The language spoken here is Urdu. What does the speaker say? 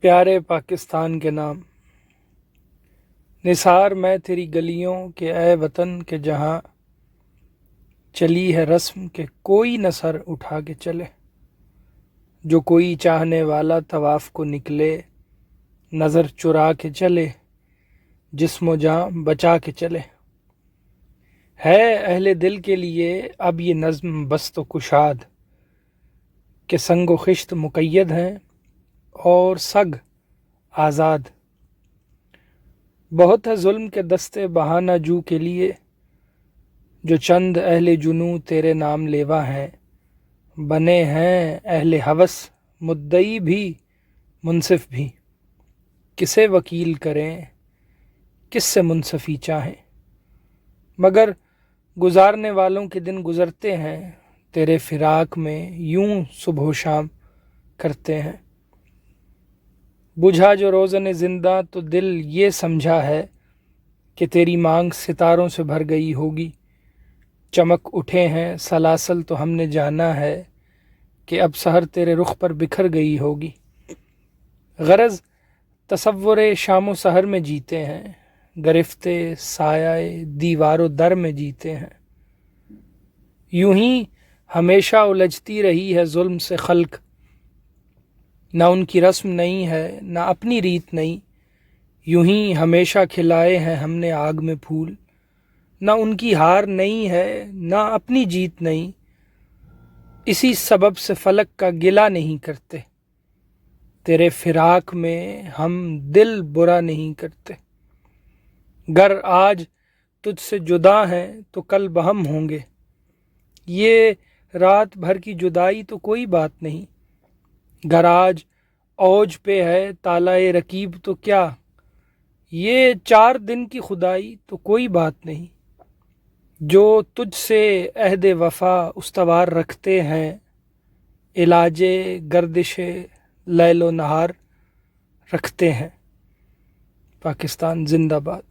پیارے پاکستان کے نام، نثار میں تیری گلیوں کے اے وطن کے جہاں چلی ہے رسم کہ کوئی نہ سر اٹھا کے چلے، جو کوئی چاہنے والا طواف کو نکلے، نظر چرا کے چلے، جسم و جاں بچا کے چلے۔ ہے اہل دل کے لیے اب یہ نظم بست و کشاد کہ سنگ و خشت مقید ہیں اور سگ آزاد۔ بہت ہے ظلم کے دستے بہانہ جو کے لیے، جو چند اہل جنوں تیرے نام لیوا ہیں، بنے ہیں اہل ہوس مدعی بھی منصف بھی۔ کسے وکیل کریں کس سے منصفی چاہیں، مگر گزارنے والوں کے دن گزرتے ہیں، تیرے فراق میں یوں صبح و شام کرتے ہیں۔ بجھا جو روزن زندہ تو دل یہ سمجھا ہے کہ تیری مانگ ستاروں سے بھر گئی ہوگی، چمک اٹھے ہیں سلاسل تو ہم نے جانا ہے کہ اب سحر تیرے رخ پر بکھر گئی ہوگی۔ غرض تصور شام و سحر میں جیتے ہیں، گرفتے سایہ دیوار و در میں جیتے ہیں۔ یوں ہی ہمیشہ الجھتی رہی ہے ظلم سے خلق، نہ ان کی رسم نہیں ہے نہ اپنی ریت نہیں۔ یوں ہی ہمیشہ کھلائے ہیں ہم نے آگ میں پھول، نہ ان کی ہار نہیں ہے نہ اپنی جیت نہیں۔ اسی سبب سے فلک کا گلہ نہیں کرتے، تیرے فراق میں ہم دل برا نہیں کرتے۔ گر آج تجھ سے جدا ہیں تو کل بہم ہوں گے، یہ رات بھر کی جدائی تو کوئی بات نہیں۔ گر آج اوج پہ ہے طالع رقیب تو کیا، یہ 4 دن کی خدائی تو کوئی بات نہیں۔ جو تجھ سے عہد وفا استوار رکھتے ہیں، علاج گردش لیل و نہار رکھتے ہیں۔ پاکستان زندہ باد۔